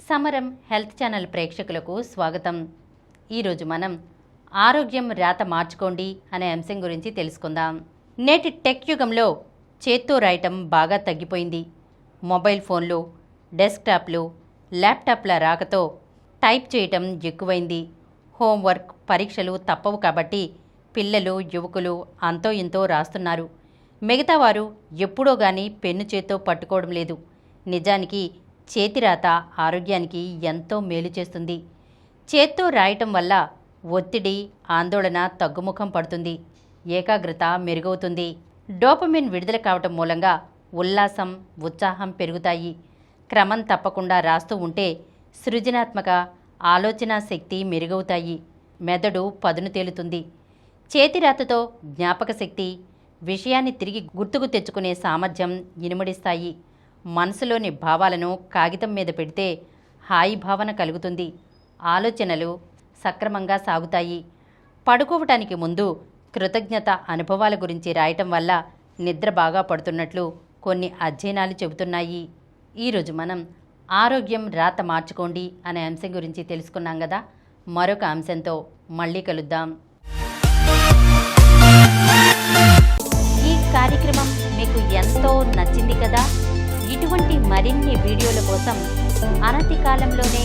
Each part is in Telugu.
సమరం హెల్త్ ఛానల్ ప్రేక్షకులకు స్వాగతం. ఈరోజు మనం ఆరోగ్యం రాత మార్చుకోండి అనే అంశం గురించి తెలుసుకుందాం. నేటి టెక్ యుగంలో చేత్తో రాయటం బాగా తగ్గిపోయింది. మొబైల్ ఫోన్లు, డెస్క్టాప్లు, ల్యాప్టాప్ల రాకతో టైప్ చేయటం ఎక్కువైంది. హోంవర్క్, పరీక్షలు తప్పవు కాబట్టి పిల్లలు, యువకులు అంతో ఇంతో రాస్తున్నారు. మిగతా వారు ఎప్పుడో గానీ పెన్ను చేత్తో పట్టుకోవడం లేదు. నిజానికి చేతిరాత ఆరోగ్యానికి ఎంతో మేలు చేస్తుంది. చేత్తో రాయటం వల్ల ఒత్తిడి, ఆందోళన తగ్గుముఖం పడుతుంది. ఏకాగ్రత మెరుగవుతుంది. డోపమిన్ విడుదల కావటం మూలంగా ఉల్లాసం, ఉత్సాహం పెరుగుతాయి. క్రమం తప్పకుండా రాస్తూ ఉంటే సృజనాత్మక ఆలోచనా శక్తి మెరుగవుతాయి. మెదడు పదును తేలుతుంది. చేతిరాతతో జ్ఞాపక శక్తి, విషయాన్ని తిరిగి గుర్తుకు తెచ్చుకునే సామర్థ్యం ఇనుమడిస్తాయి. మనసులోని భావాలను కాగితం మీద పెడితే హాయి భావన కలుగుతుంది. ఆలోచనలు సక్రమంగా సాగుతాయి. పడుకోవటానికి ముందు కృతజ్ఞత అనుభవాల గురించి రాయటం వల్ల నిద్ర బాగా పడుతున్నట్లు కొన్ని అధ్యయనాలు చెబుతున్నాయి. ఈరోజు మనం ఆరోగ్యం రాత మార్చుకోండి అనే అంశం గురించి తెలుసుకున్నాం కదా. మరొక అంశంతో మళ్ళీ కలుద్దాం. ఈ కార్యక్రమం మీకు ఎంతో నచ్చింది కదా. ఇటువంటి మరిన్ని వీడియోల కోసం అనతి కాలంలోనే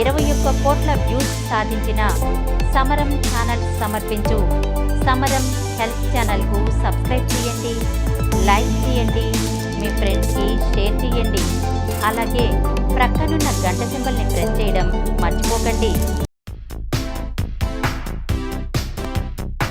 21 కోట్ల వ్యూస్ సాధించిన సమరం ఛానల్ సమర్పించు సమరం హెల్త్ ఛానల్కు సబ్స్క్రైబ్ చేయండి, లైక్ చేయండి, మీ ఫ్రెండ్స్కి షేర్ చేయండి. అలాగే ప్రక్కనున్న గంట సింబల్ని ప్రెస్ చేయడం మర్చిపోకండి.